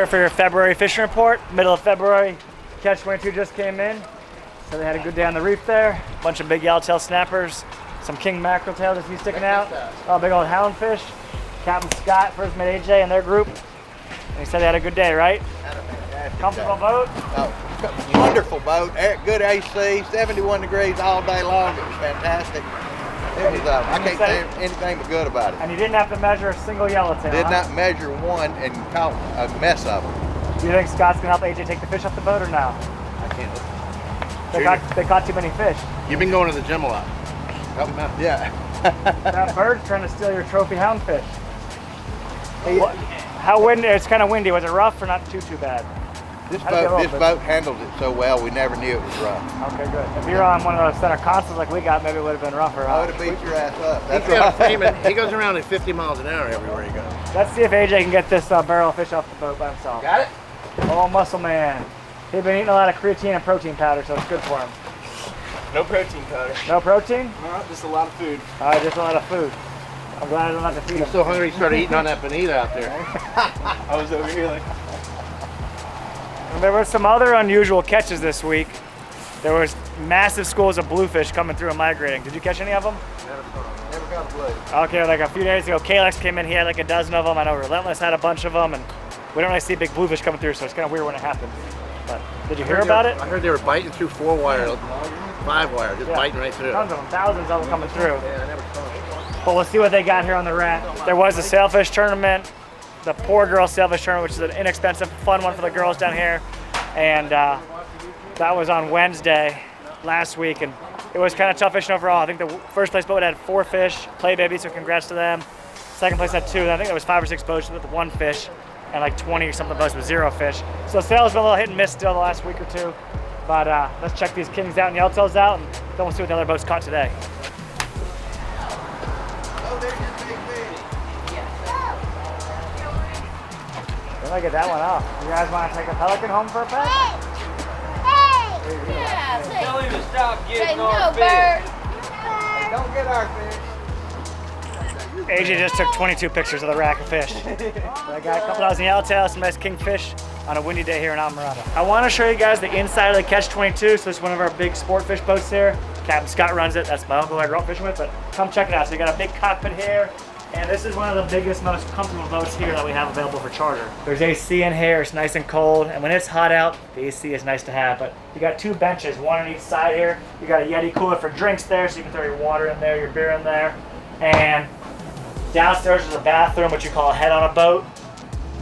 for your February fishing report. Middle of February, catch 22 just came in. So they had a good day on the reef there. Bunch of big yellowtail snappers, some king mackerel tail just keep sticking out. Oh, big old houndfish. Captain Scott first met AJ and their group. And he said they had a good day, right? Had a fantastic Comfortable day. boat? Oh, wonderful boat. Good AC, 71 degrees all day long. It was fantastic. It was, I can't say anything but good about it. And you didn't have to measure a single yellowtail, Did not measure one and caught a mess of them. Do you think Scott's gonna help AJ take the fish off the boat or no? I can't look. They caught too many fish. You've been going to the gym a lot. Help him out. Yeah. That bird's trying to steal your trophy houndfish. Hey, how windy? It's kind of windy. Was it rough or not too bad? This boat handles it so well, we never knew it was rough. Okay, good. If you're on one of those center consoles like we got, maybe it would have been rougher. I would have beat your ass up. That's Yeah, right. Freeman, he goes around at 50 miles an hour everywhere he goes. Let's see if AJ can get this barrel of fish off the boat by himself. Got it? Oh, muscle man. He's been eating a lot of creatine and protein powder, so it's good for him. No protein powder. No protein? Just a lot of food. All right, just a lot of food. I'm glad I don't have to feed him. He's so hungry he started eating on that bonita out there. I was over here like... And there were some other unusual catches this week. There was massive schools of bluefish coming through and migrating. Did you catch any of them? Never got a blue. Okay, like a few days ago, Kalex came in, he had like a dozen of them. I know Relentless had a bunch of them, and we don't really see big bluefish coming through, so it's kind of weird when it happens. But did you hear about it? I heard they were biting through 4-wire, 5-wire, just biting right through. Tons of them, thousands of them coming through. Yeah, I never saw it. But we'll see what they got here on the rack. There was a sailfish tournament, the Poor Girl Sailfish Tournament, which is an inexpensive, fun one for the girls down here. And that was on Wednesday last week, and it was kind of tough fishing overall. I think the first place boat had 4 fish, play baby, so congrats to them. Second place had 2, and I think there was 5 or 6 boats with 1 fish, and like 20 or something boats with 0 fish. So sales been a little hit and miss still the last week or two. But let's check these kings out and yellowtails out, and then we'll see what the other boats caught today. Oh, there's your big fish. Let me get that one off. You guys want to take a pelican home for a pet? Yeah, Tell him to stop say getting no, our fish. bird. Hey, don't get our fish. AJ just took 22 pictures of the rack of fish. I got a couple dozen yellowtails, some nice kingfish on a windy day here in Amarada. I want to show you guys the inside of the Catch 22. So this is one of our big sport fish boats here. Captain Scott runs it. That's my uncle I grew up fishing with, but come check it out. So you got a big cockpit here. And this is one of the biggest, most comfortable boats here that we have available for charter. There's AC in here, it's nice and cold, and when it's hot out, the AC is nice to have. But you got 2 benches, one on each side here. You got a Yeti cooler for drinks there, so you can throw your water in there, your beer in there. And downstairs is a bathroom, which you call a head on a boat.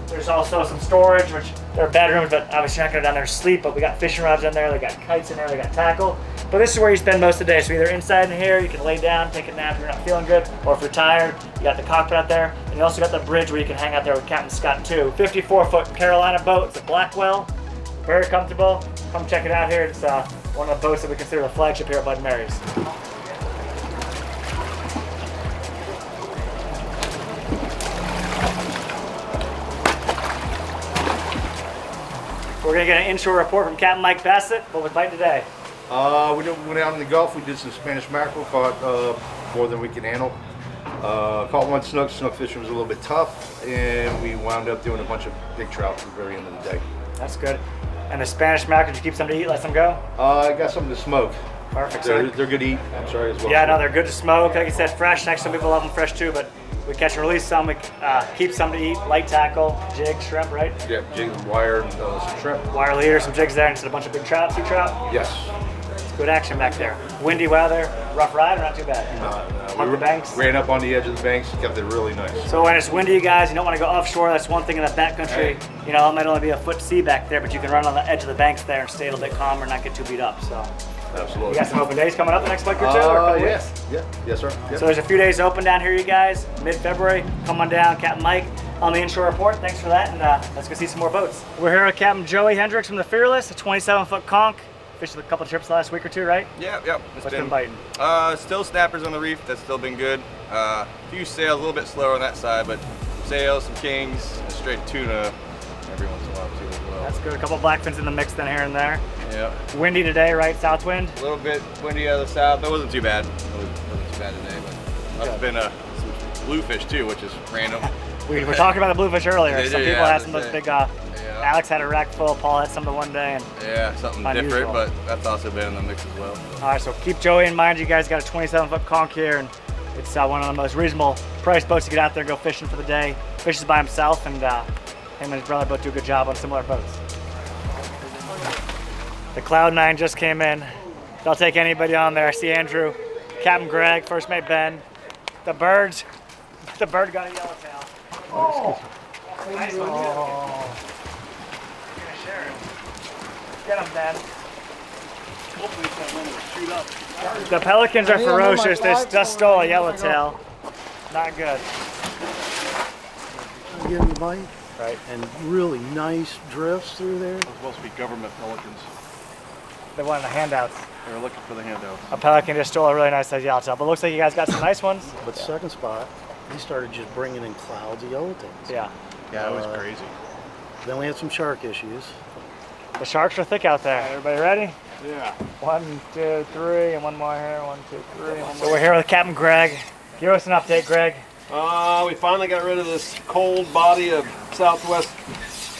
There's also some storage, which they're bedrooms, but obviously you're not going to down there to sleep, but we got fishing rods in there, they got kites in there, they got tackle. But this is where you spend most of the day, so either inside in here, you can lay down, take a nap if you're not feeling good, or if you're tired, you got the cockpit out there, and you also got the bridge where you can hang out there with Captain Scott too. 54-foot Carolina boat, it's a Blackwell, very comfortable. Come check it out here, it's one of the boats that we consider the flagship here at Bud & Mary's. We're gonna get an inshore report from Captain Mike Bassett. What was biting today? We went out in the Gulf. We did some Spanish mackerel, caught more than we could handle. Caught 1 snook. Snook fishing was a little bit tough, and we wound up doing a bunch of big trout at the very end of the day. That's good. And the Spanish mackerel, did you keep some to eat, let them go? I got something to smoke. Perfect. They're good to eat. I'm sorry as well. Yeah, no, they're good to smoke. Like you said, fresh. Next, some people love them fresh too, but we catch and release some. We keep some to eat. Light tackle, jig, shrimp, right? Yeah, jig, wire, and some shrimp. Wire leader, some jigs there, and just a bunch of big trout, sea trout. Yes. It's good action back there. Windy weather, rough ride, or not too bad? No. Up the banks. Ran up on the edge of the banks, kept it really nice. So when it's windy, you guys, you don't want to go offshore. That's one thing in the backcountry. You know, it might only be a foot sea back there, but you can run on the edge of the banks there and stay a little bit calmer and not get too beat up. So Absolutely. you got some open days coming up the next week or two? Or a couple yes. weeks? Yeah. Yes, sir. Yep. So there's a few days open down here, you guys. Mid-February, come on down. Captain Mike on the inshore report. Thanks for that, and let's go see some more boats. We're here with Captain Joey Hendricks from the Fearless, a 27-foot conch. Fished a couple of trips last week or two, right? Yep. What's been biting? Still snappers on the reef. That's still been good. A few sails, a little bit slower on that side, but sails, some kings, and straight tuna every once in a while too as well. That's good. A couple blackfins in the mix then here and there. Yep. Windy today, right? South wind? A little bit windy out of the south. It wasn't too bad. It wasn't too bad today, but must have been some bluefish too, which is random. We were talking about the bluefish earlier. They Some do, people yeah, had some of those big Yeah. Alex had a rack full, Paul had some the one day. And Yeah, something Unusual. different, but that's also been in the mix as well. all right, so keep Joey in mind. You guys got a 27-foot conch here, and it's one of the most reasonable price boats to get out there and go fishing for the day. Fishes by himself, and him and his brother both do a good job on similar boats. The Cloud 9 just came in. They'll take anybody on there. I see Andrew, Captain Greg, First Mate Ben. The bird got a yellowtail. Oh, nice one. Oh. You're gonna share it. Get him, Ben. Hopefully it's that winner shoot up. The pelicans are ferocious. They just stole a yellowtail. Not good. Getting the bite. Right. And really nice drifts through there. They're supposed to be government pelicans. They wanted the handouts. They were looking for the handouts. A pelican just stole a really nice size yellowtail, but looks like you guys got some nice ones. But second spot, he started just bringing in clouds of yellowtails. Yeah. Yeah, it was crazy. Then we had some shark issues. The sharks are thick out there. Everybody ready? Yeah. 1, 2, 3, and one more here. 1, 2, 3. So we're here with Captain Greg. Give us an update, Greg. We finally got rid of this cold body of southwest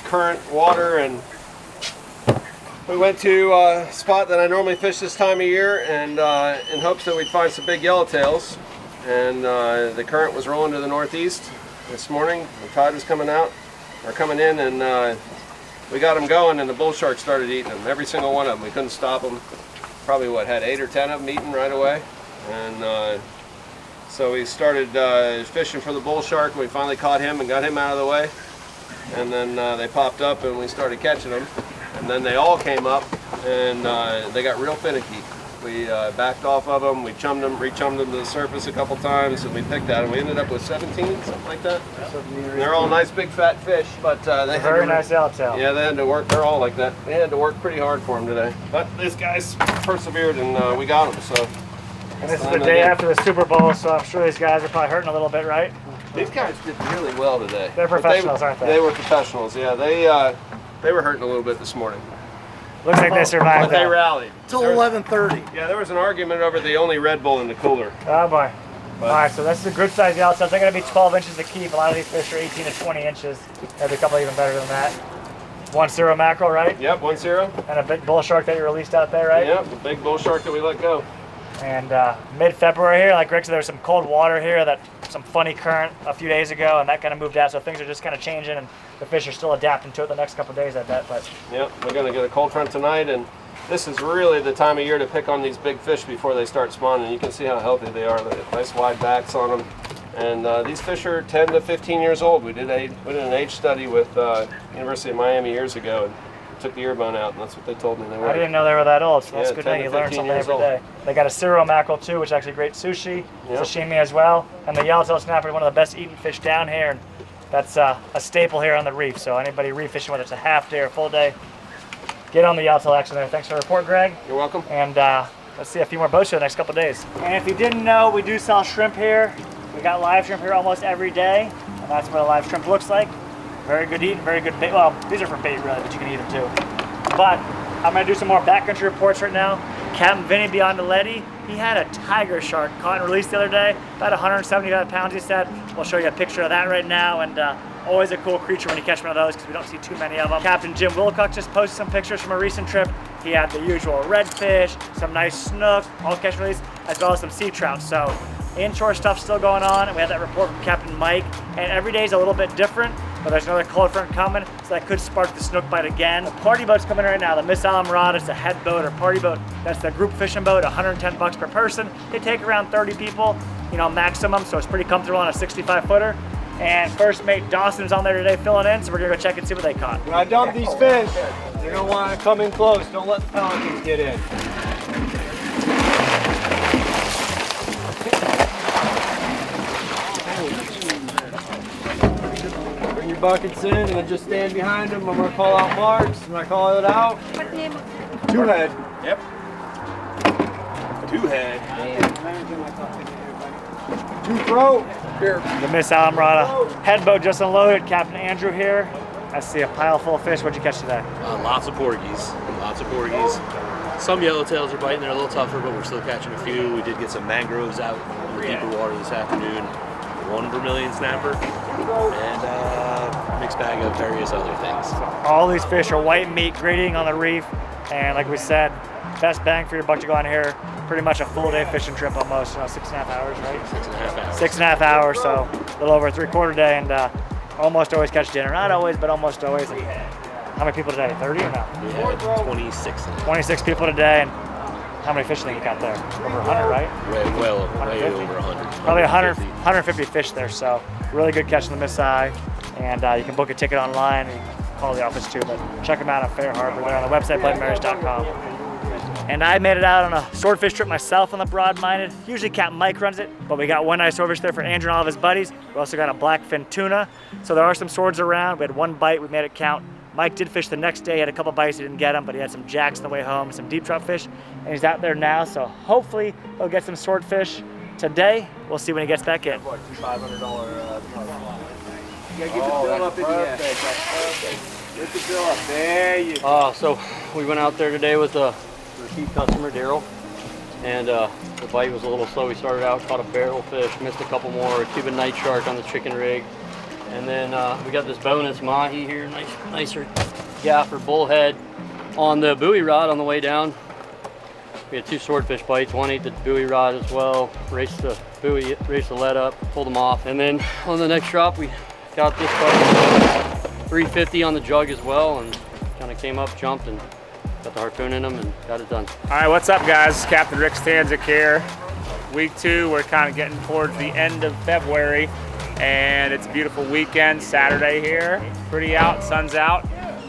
current water, and we went to a spot that I normally fish this time of year, and in hopes that we'd find some big yellowtails. And the current was rolling to the northeast this morning. The tide was coming in, and we got them going, and the bull shark started eating them. Every single one of them. We couldn't stop them. Probably had 8 or 10 of them eating right away, and so we started fishing for the bull shark, and we finally caught him and got him out of the way. And then they popped up, and we started catching them. And then they all came up, and they got real finicky. We backed off of them, we chummed them, re-chummed them to the surface a couple times, and we picked at them. We ended up with 17, something like that. And they're all nice big fat fish, but they had Very nice yellowtail. Yeah, they had to work. They're all like that. They had to work pretty hard for them today. But this guy's persevered, and we got him. So. And this is the day after the Super Bowl, so I'm sure these guys are probably hurting a little bit, right? These guys did really well today. They're professionals, aren't they? They were professionals. Yeah, they were hurting a little bit this morning. Looks like they survived. But they though. rallied. Till 11:30. Yeah, there was an argument over the only Red Bull in the cooler. Oh boy. All right, so this is a good size yellowtail. They're going to be 12 inches to keep. A lot of these fish are 18 to 20 inches. Maybe a couple even better than that. 1-0 mackerel, right? Yep, 1-0. And a big bull shark that you released out there, right? Yep, the big bull shark that we let go. And mid-February here, like Greg said, there was some cold water here, some funny current a few days ago, and that kind of moved out. So things are just kind of changing, and the fish are still adapting to it the next couple of days, I bet. But Yep, we're going to get a cold front tonight, and this is really the time of year to pick on these big fish before they start spawning. You can see how healthy they are. They have nice wide backs on them. And these fish are 10 to 15 years old. We did an age study with University of Miami years ago, and took the ear bone out, and that's what they told me they were. I didn't know they were that old, so that's Yeah, good 10 thing to you learn 15 something years every old. day. They got a cereal mackerel too, which is actually great sushi, Yep. sashimi as well. And the yellowtail snapper is one of the best eaten fish down here, and that's a staple here on the reef. So anybody reef fishing, whether it's a half day or full day, get on the yellowtail action there. Thanks for the report, Greg. You're welcome. And let's see a few more boats here the next couple of days. And if you didn't know, we do sell shrimp here. We got live shrimp here almost every day, and that's what a live shrimp looks like. Very good eating, very good bait. Well, these are for bait really, but you can eat them too. But I'm gonna do some more backcountry reports right now. Captain Vinny beyond the Letty, he had a tiger shark caught and released the other day, about 175 pounds he said. We'll show you a picture of that right now, and always a cool creature when you catch one of those because we don't see too many of them. Captain Jim Wilcock just posted some pictures from a recent trip. He had the usual redfish, some nice snook, all catch and release, as well as some sea trout. So inshore stuff still going on, and we had that report from Captain Mike, and every day is a little bit different. But there's another cold front coming, so that could spark the snook bite again. The party boat's coming right now. The Miss Alamorada, it's a head boat or party boat. That's the group fishing boat, 110 bucks per person. They take around 30 people, maximum, so it's pretty comfortable on a 65-footer. And First Mate Dawson's on there today filling in, so we're gonna go check and see what they caught. When I dump these fish, you're gonna wanna come in close. Don't let the pelicans get in. Bring your buckets in and then just stand behind them. I'm gonna call out marks. When I call it out, two head. Yep. Two head. Two throat. Here. The Miss Alamorada head boat just unloaded. Captain Andrew here. I see a pile full of fish. What'd you catch today? Lots of porgies. Lots of porgies. Some yellowtails are biting. They're a little tougher, but we're still catching a few. We did get some mangroves out in the deeper water this afternoon. One vermilion snapper and mixed bag of various other things. All these fish are white meat grading on the reef, and like we said, best bang for your buck to go on here. Pretty much a full day fishing trip almost, 6.5 hours, right? 6.5 hours. 6.5 hours, so a little over a 3/4 day, and almost always catch dinner. Not always, but almost always. And how many people today? 30 or no? We had 26. 26 people today, and how many fish do you think you got there? Over 100, right? Way over 100. Probably 150 fish there, so really good catch on the Miss Eye. And you can book a ticket online, and you can call the office too, but check them out at Fair Harbor. They're on the website, bloodmarriage.com. And I made it out on a swordfish trip myself on the Broad-Minded. Usually Capt Mike runs it, but we got one nice swordfish there for Andrew and all of his buddies. We also got a blackfin tuna. So there are some swords around. We had one bite, we made it count. Mike did fish the next day, he had a couple bites, he didn't get them, but he had some jacks on the way home, some deep trout fish, and he's out there now, so hopefully he'll get some swordfish today. We'll see when he gets back in. $500 Yeah, get the bill up in the air. Get the bill up. There you go. So we went out there today with a repeat customer, Daryl, and the bite was a little slow. We started out, caught a barrel fish, missed a couple more, a Cuban night shark on the chicken rig, and then we got this bonus mahi here, nicer gaffer bullhead on the buoy rod on the way down. We had 2 swordfish bites. One ate the buoy rod as well, raced the buoy, raced the lead up, pulled them off, and then on the next drop we got this bite, 350 on the jug as well, and kind of came up, jumped, and got the harpoon in them and got it done. All right, what's up guys? Captain Rick Stanczyk here. Week 2, we're kind of getting towards the end of February, and it's a beautiful weekend, Saturday here. Pretty out, sun's out.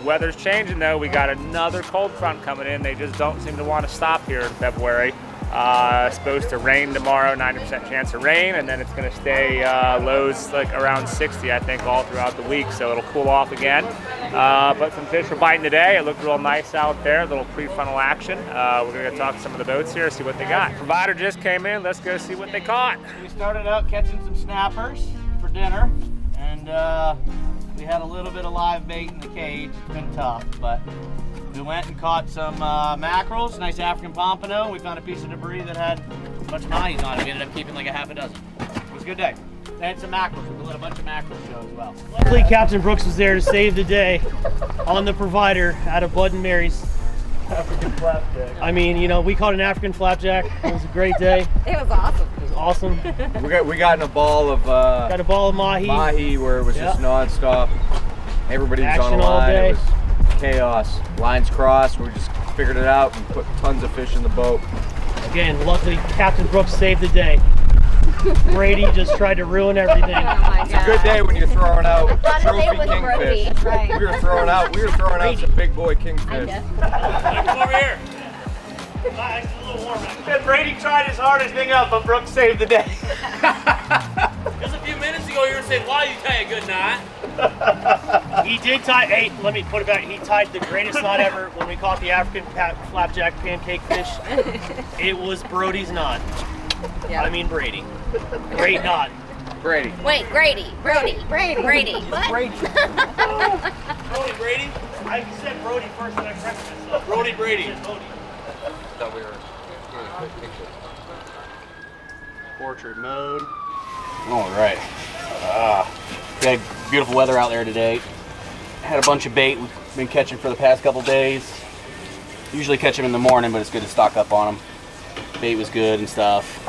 Weather's changing though. We got another cold front coming in. They just don't seem to want to stop here in February. It's supposed to rain tomorrow, 90% chance of rain, and then it's going to stay lows like around 60, I think, all throughout the week, so it'll cool off again. But some fish were biting today. It looked real nice out there, a little pre-frontal action. We're going to go talk to some of the boats here, see what they got. Provider just came in. Let's go see what they caught. We started out catching some snappers for dinner, and we had a little bit of live bait in the cage. It's been tough, but we went and caught some mackerels, nice African pompano. We found a piece of debris that had a bunch of mahis on it. We ended up keeping like a half a dozen. It was a good day. They had some mackerels. We let a bunch of mackerels show as well. Luckily, Captain Brooks was there to save the day on the Provider out of Blood and Mary's. African flapjack. I mean, you know, we caught an African flapjack. It was a great day. It was awesome. It was awesome. we got in a ball of got a ball of mahi where it was just nonstop. Everybody was action on a all line. day. It was chaos. Lines crossed. We just figured it out and put tons of fish in the boat. Again, luckily, Captain Brooks saved the day. Brady just tried to ruin everything. Oh my It's a good day when you're throwing out trophy with kingfish. Brody, right. We were throwing out some big boy kingfish. Come over here. It's a little warm. Brady tried his hardest thing up, but Brooks saved the day. Just a few minutes ago, you were saying, "Why you tie a good knot?" He did tie. Hey, let me put it back. He tied the greatest knot ever when we caught the African flapjack pancake fish. It was Brody's knot. Yeah. I mean Brady. Great knot. Brady. Wait, Brady. Brody. What? Brady. Brody Brady? I said Brody first and I corrected myself. Brody Brady. Thought we were Portrait mode. All right. We had beautiful weather out there today. Had a bunch of bait we've been catching for the past couple days. Usually catch them in the morning, but it's good to stock up on them. Bait was good and stuff.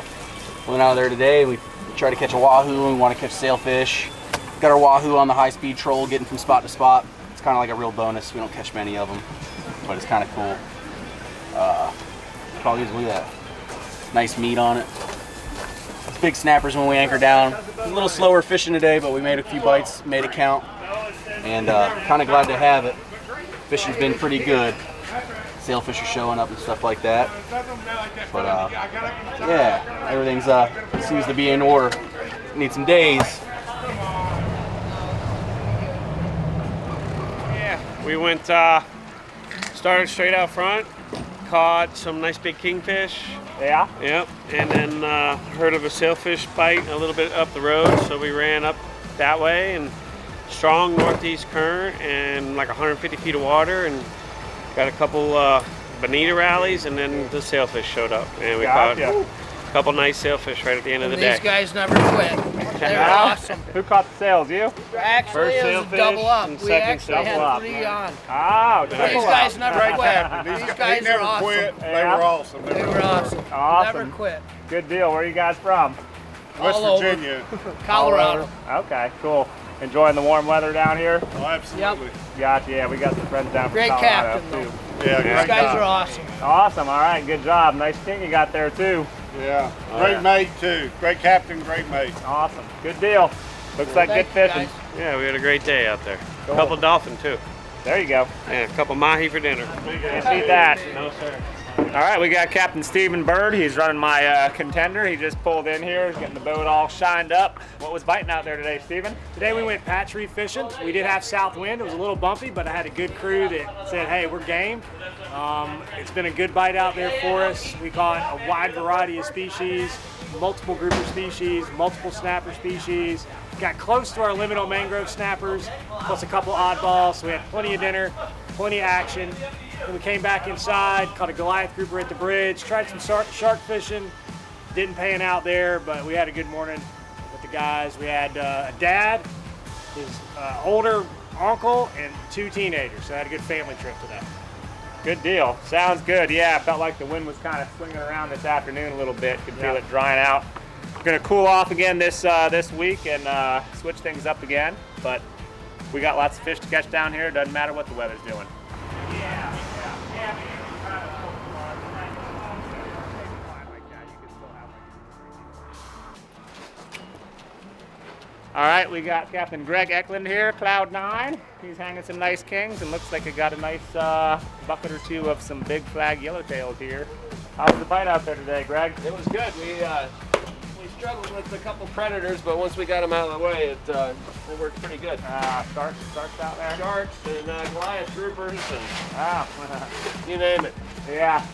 Went out there today. We tried to catch a wahoo and we want to catch sailfish. Got our wahoo on the high-speed troll, getting from spot to spot. It's kind of like a real bonus. We don't catch many of them, but it's kind of cool. Probably look at that. Nice meat on it. It's big snappers when we anchor down. A little slower fishing today, but we made a few bites, made it count, and kind of glad to have it. Fishing's been pretty good. Sailfish are showing up and stuff like that. But yeah, everything's seems to be in order. Need some days. Yeah, we went, started straight out front, caught some nice big kingfish. Yeah? Yep, and then heard of a sailfish bite a little bit up the road, so we ran up that way, and strong northeast current and like 150 feet of water, and got a couple bonita rallies, and then the sailfish showed up, and we caught a couple nice sailfish right at the end of the day. These guys never quit. Check They it were out. awesome. Who caught the sales? You? Actually, First it was a sailfish double up. and We second actually double had up. 3 on. Oh, These double guys up. never Great quit. captain. These They guys never are awesome. quit. They Yeah. were awesome. They were awesome. Awesome. Never quit. Good deal. Where are you guys from? West All over. Virginia. Colorado. Okay, cool. Enjoying the warm weather down here? Oh, absolutely. Gotcha. Yeah, we got some friends down from Great Colorado captain, too. Yeah, These great guys guy. are awesome. Awesome. All right, good job. Nice king you got there too. Yeah, great mate too. Great captain, great mate. Awesome. Good deal. Looks like good Thank you, fishing. guys. Yeah, we had a great day out there. Cool. Couple dolphin too. There you go. And a couple mahi for dinner. Can't beat that. No, sir. All right, we got Captain Stephen Bird. He's running my contender. He just pulled in here. He's getting the boat all shined up. What was biting out there today, Stephen? Today we went patch reef fishing. We did have south wind. It was a little bumpy, but I had a good crew that said, hey, we're game. It's been a good bite out there for us. We caught a wide variety of species, multiple grouper species, multiple snapper species. Got close to our limit on mangrove snappers, plus a couple oddballs. So we had plenty of dinner, plenty of action. Then we came back inside, caught a Goliath grouper at the bridge, tried some shark fishing. Didn't pan out there, but we had a good morning with the guys. We had a dad, his older uncle, and 2 teenagers. So I had a good family trip today. Good deal. Sounds good. Yeah, I felt like the wind was kind of swinging around this afternoon a little bit. Could feel it drying out. We're gonna cool off again this week and switch things up again. But we got lots of fish to catch down here. Doesn't matter what the weather's doing. All right, we got Captain Greg Eklund here, Cloud 9. He's hanging some nice kings and looks like he got a nice bucket or 2 of some big flag yellowtails here. How was the bite out there today, Greg? It was good. We struggled with a couple predators, but once we got them out of the way, it worked pretty good. Sharks out there? Sharks and Goliath groupers and Wow. you name it. Yeah,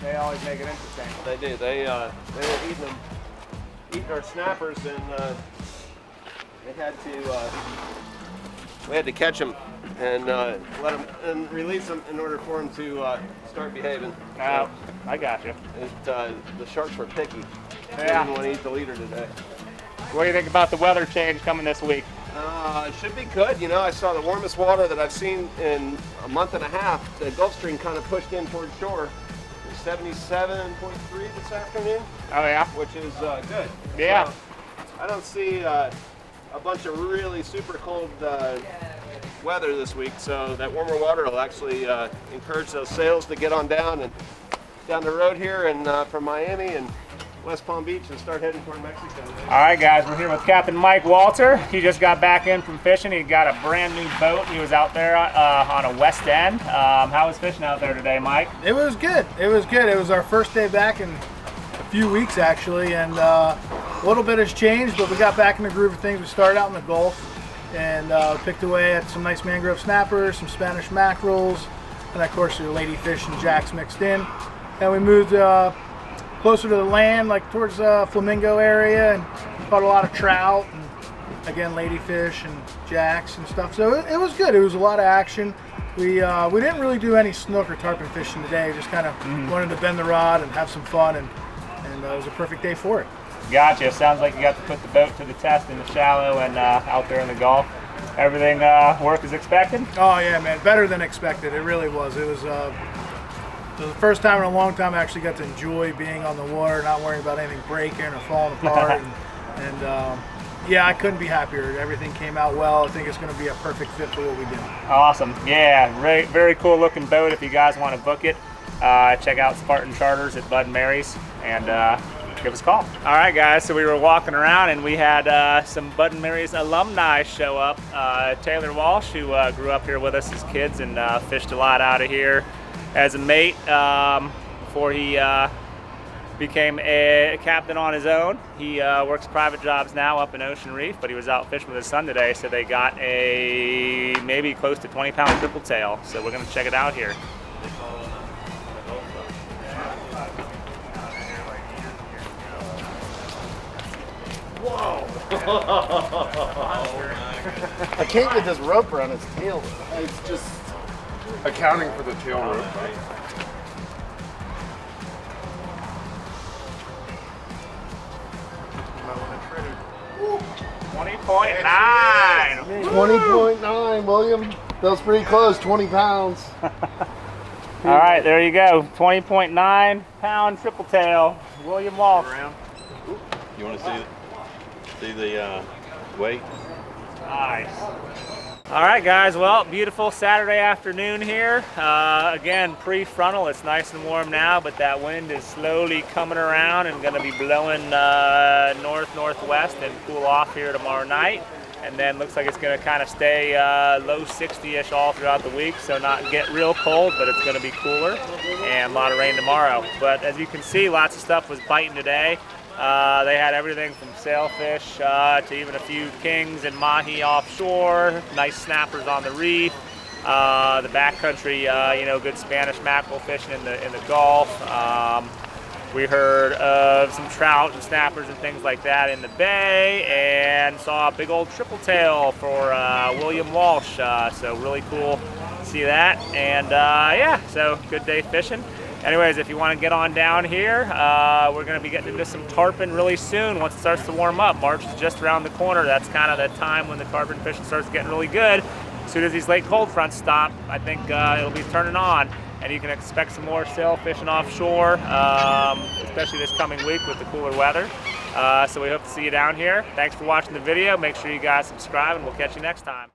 they always make it interesting. They do. They were eating our snappers, and we had to catch them and let them and release them in order for them to start behaving. Oh, I got you. The sharks were picky. They Yeah. didn't want to eat the leader today. What do you think about the weather change coming this week? It should be good. You know, I saw the warmest water that I've seen in a month and a half. The Gulf Stream kind of pushed in towards shore. It was 77.3 this afternoon. Oh yeah? Which is good. Yeah. So, I don't see a bunch of really super cold weather this week, so that warmer water will actually encourage those sails to get on down the road here and from Miami and West Palm Beach and start heading toward Mexico. All right, guys, we're here with Captain Mike Walter. He just got back in from fishing. He got a brand new boat. He was out there on a west end. How was fishing out there today, Mike? It was good. It was good. It was our first day back in a few weeks, actually, and a little bit has changed, but we got back in the groove of things. We started out in the Gulf and picked away at some nice mangrove snappers, some Spanish mackerels, and of course your ladyfish and jacks mixed in. And we moved closer to the land, like towards Flamingo area, and caught a lot of trout and again ladyfish and jacks and stuff. So it was good. It was a lot of action. We didn't really do any snook or tarpon fishing today. Just kind of wanted to bend the rod and have some fun, and it was a perfect day for it. Gotcha. Sounds like you got to put the boat to the test in the shallow and out there in the Gulf. Everything worked as expected? Oh yeah, man, better than expected. It really was. It was the first time in a long time I actually got to enjoy being on the water, not worrying about anything breaking or falling apart. and yeah, I couldn't be happier. Everything came out well. I think it's going to be a perfect fit for what we do. Awesome. Yeah, very cool looking boat. If you guys want to book it, check out Spartan Charters at Bud and Mary's and give us a call. All right, guys, so we were walking around and we had some Bud and Mary's alumni show up. Taylor Walsh, who grew up here with us as kids and fished a lot out of here as a mate before he became a captain on his own. He works private jobs now up in Ocean Reef, but he was out fishing with his son today, so they got a maybe close to 20-pound triple tail. So we're gonna check it out here. Whoa! I can't get this rope around his tail. It's just Accounting for the tail rope. 20.9. 20.9, William. That was pretty close, 20 pounds. All right, there you go. 20.9 pound triple tail, William Walsh. You want to see the weight? Nice. All right, guys. Well, beautiful Saturday afternoon here. Again, pre-frontal. It's nice and warm now, but that wind is slowly coming around and going to be blowing north-northwest and cool off here tomorrow night. And then looks like it's going to kind of stay low 60-ish all throughout the week, so not get real cold, but it's going to be cooler, and a lot of rain tomorrow. But as you can see, lots of stuff was biting today. They had everything from sailfish to even a few kings and mahi offshore, nice snappers on the reef, the backcountry, good Spanish mackerel fishing in the Gulf. We heard of some trout and snappers and things like that in the bay, and saw a big old triple tail for William Walsh. So really cool to see that. And yeah, so good day fishing. Anyways, if you want to get on down here, we're going to be getting into some tarpon really soon once it starts to warm up. March is just around the corner. That's kind of the time when the tarpon fishing starts getting really good. As soon as these late cold fronts stop, I think it'll be turning on. And you can expect some more sail fishing offshore, especially this coming week with the cooler weather. So we hope to see you down here. Thanks for watching the video. Make sure you guys subscribe, and we'll catch you next time.